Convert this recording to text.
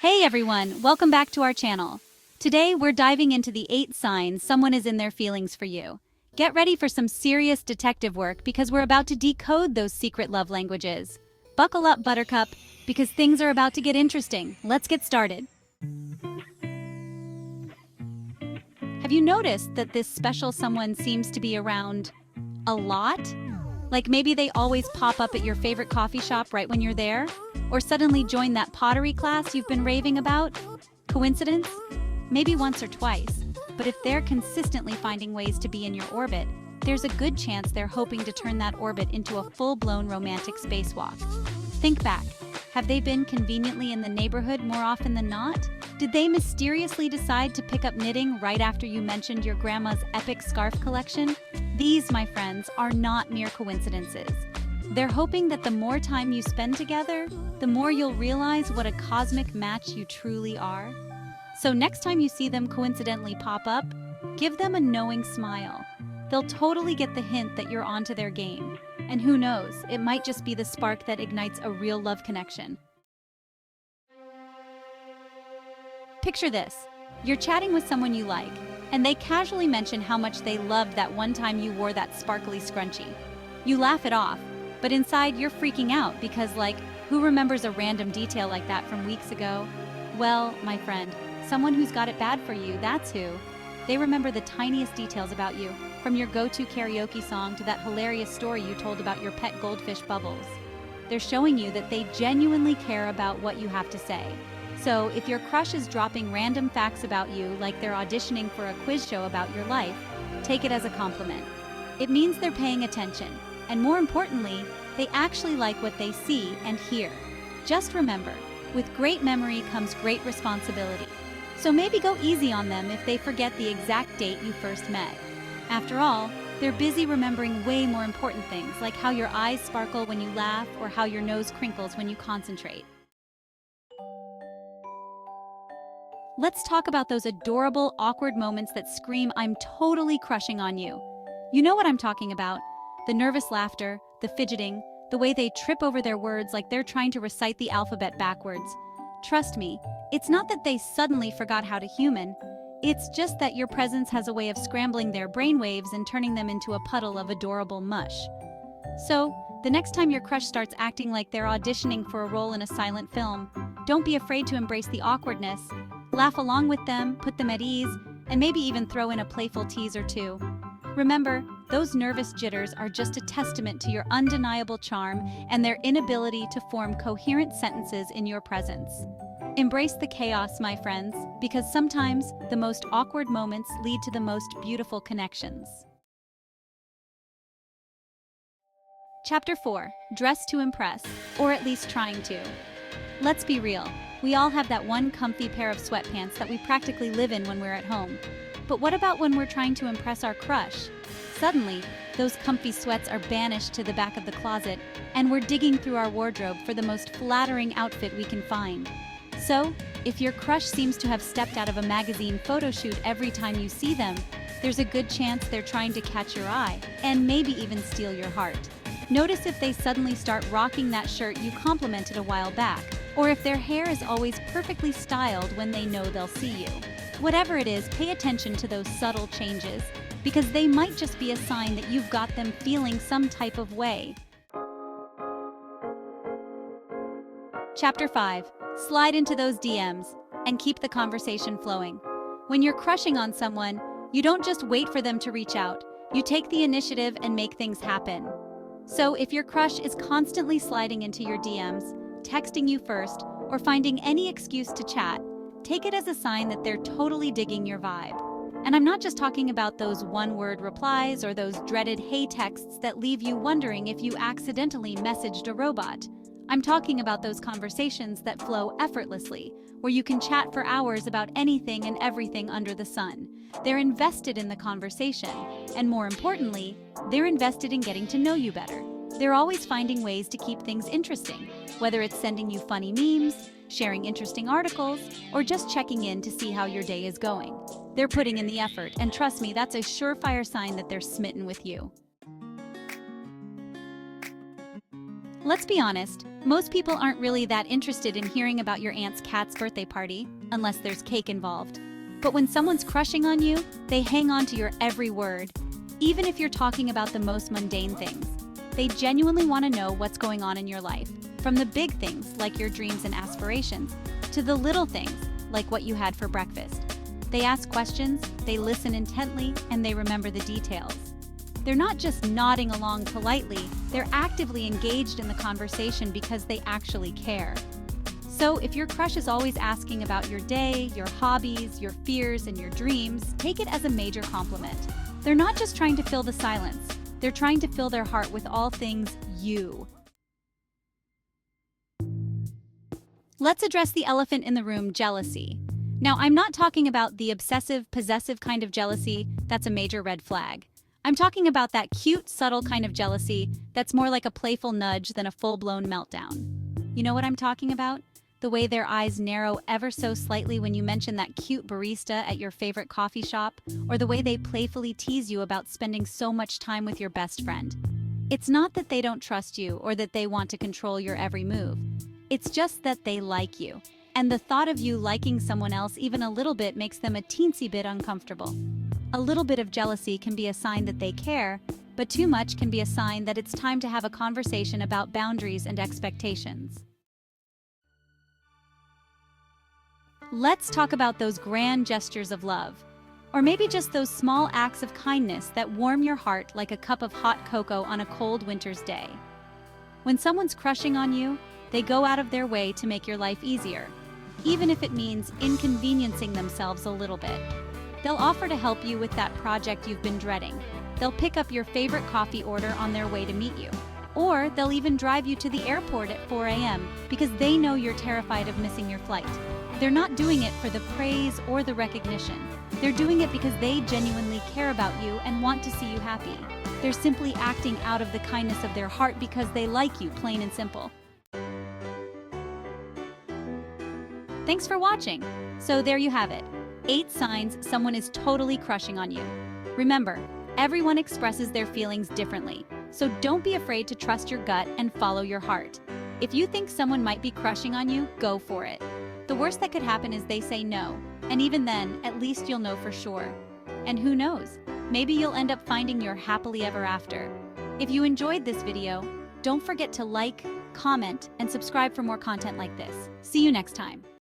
Hey everyone, welcome back to our channel. Today we're diving into the 8 signs someone is in their feelings for you. Get ready for some serious detective work because we're about to decode those secret love languages. Buckle up, Buttercup, because things are about to get interesting. Let's get started. Have you noticed that this special someone seems to be around a lot? Like maybe they always pop up at your favorite coffee shop right when you're there? Or suddenly join that pottery class you've been raving about? Coincidence? Maybe once or twice. But if they're consistently finding ways to be in your orbit, there's a good chance they're hoping to turn that orbit into a full-blown romantic spacewalk. Think back. Have they been conveniently in the neighborhood more often than not? Did they mysteriously decide to pick up knitting right after you mentioned your grandma's epic scarf collection? These, my friends, are not mere coincidences. They're hoping that the more time you spend together, the more you'll realize what a cosmic match you truly are. So next time you see them coincidentally pop up, give them a knowing smile. They'll totally get the hint that you're onto their game. And who knows, it might just be the spark that ignites a real love connection. Picture this. You're chatting with someone you like, and they casually mention how much they loved that one time you wore that sparkly scrunchie. You laugh it off, but inside you're freaking out because, who remembers a random detail like that from weeks ago? Well, my friend, someone who's got it bad for you, that's who. They remember the tiniest details about you, from your go-to karaoke song to that hilarious story you told about your pet goldfish Bubbles. They're showing you that they genuinely care about what you have to say. So if your crush is dropping random facts about you like they're auditioning for a quiz show about your life, take it as a compliment. It means they're paying attention, and more importantly, they actually like what they see and hear. Just remember, with great memory comes great responsibility. So maybe go easy on them if they forget the exact date you first met. After all, they're busy remembering way more important things, like how your eyes sparkle when you laugh or how your nose crinkles when you concentrate. Let's talk about those adorable, awkward moments that scream, "I'm totally crushing on you." You know what I'm talking about. The nervous laughter, the fidgeting, the way they trip over their words like they're trying to recite the alphabet backwards. Trust me, it's not that they suddenly forgot how to human. It's just that your presence has a way of scrambling their brainwaves and turning them into a puddle of adorable mush. So, the next time your crush starts acting like they're auditioning for a role in a silent film, don't be afraid to embrace the awkwardness. Laugh along with them, put them at ease, and maybe even throw in a playful tease or two. Remember, those nervous jitters are just a testament to your undeniable charm and their inability to form coherent sentences in your presence. Embrace the chaos, my friends, because sometimes the most awkward moments lead to the most beautiful connections. Chapter 4. Dress to impress, or at least trying to. Let's be real. We all have that one comfy pair of sweatpants that we practically live in when we're at home. But what about when we're trying to impress our crush? Suddenly, those comfy sweats are banished to the back of the closet, and we're digging through our wardrobe for the most flattering outfit we can find. So, if your crush seems to have stepped out of a magazine photo shoot every time you see them, there's a good chance they're trying to catch your eye, and maybe even steal your heart. Notice if they suddenly start rocking that shirt you complimented a while back, or if their hair is always perfectly styled when they know they'll see you. Whatever it is, pay attention to those subtle changes, because they might just be a sign that you've got them feeling some type of way. Chapter 5. Slide into those DMs and keep the conversation flowing. When you're crushing on someone, you don't just wait for them to reach out. You take the initiative and make things happen. So if your crush is constantly sliding into your DMs, texting you first, or finding any excuse to chat, take it as a sign that they're totally digging your vibe. And I'm not just talking about those one-word replies or those dreaded hey texts that leave you wondering if you accidentally messaged a robot. I'm talking about those conversations that flow effortlessly, where you can chat for hours about anything and everything under the sun. They're invested in the conversation, and more importantly, they're invested in getting to know you better. They're always finding ways to keep things interesting, whether it's sending you funny memes, sharing interesting articles, or just checking in to see how your day is going. They're putting in the effort, and trust me, that's a surefire sign that they're smitten with you. Let's be honest, most people aren't really that interested in hearing about your aunt's cat's birthday party, unless there's cake involved. But when someone's crushing on you, they hang on to your every word. Even if you're talking about the most mundane things, they genuinely want to know what's going on in your life. From the big things, like your dreams and aspirations, to the little things, like what you had for breakfast. They ask questions, they listen intently, and they remember the details. They're not just nodding along politely, they're actively engaged in the conversation because they actually care. So if your crush is always asking about your day, your hobbies, your fears, and your dreams, take it as a major compliment. They're not just trying to fill the silence, they're trying to fill their heart with all things you. Let's address the elephant in the room, jealousy. Now, I'm not talking about the obsessive, possessive kind of jealousy. That's a major red flag. I'm talking about that cute, subtle kind of jealousy that's more like a playful nudge than a full-blown meltdown. You know what I'm talking about? The way their eyes narrow ever so slightly when you mention that cute barista at your favorite coffee shop, or the way they playfully tease you about spending so much time with your best friend. It's not that they don't trust you or that they want to control your every move. It's just that they like you. And the thought of you liking someone else even a little bit makes them a teensy bit uncomfortable. A little bit of jealousy can be a sign that they care, but too much can be a sign that it's time to have a conversation about boundaries and expectations. Let's talk about those grand gestures of love. Or maybe just those small acts of kindness that warm your heart like a cup of hot cocoa on a cold winter's day. When someone's crushing on you, they go out of their way to make your life easier, even if it means inconveniencing themselves a little bit. They'll offer to help you with that project you've been dreading. They'll pick up your favorite coffee order on their way to meet you. Or they'll even drive you to the airport at 4 a.m. because they know you're terrified of missing your flight. They're not doing it for the praise or the recognition. They're doing it because they genuinely care about you and want to see you happy. They're simply acting out of the kindness of their heart because they like you, plain and simple. Thanks for watching. So there you have it. 8 signs someone is totally crushing on you. Remember, everyone expresses their feelings differently, so don't be afraid to trust your gut and follow your heart. If you think someone might be crushing on you, go for it. The worst that could happen is they say no, and even then, at least you'll know for sure. And who knows, maybe you'll end up finding your happily ever after. If you enjoyed this video, don't forget to like, comment, and subscribe for more content like this. See you next time.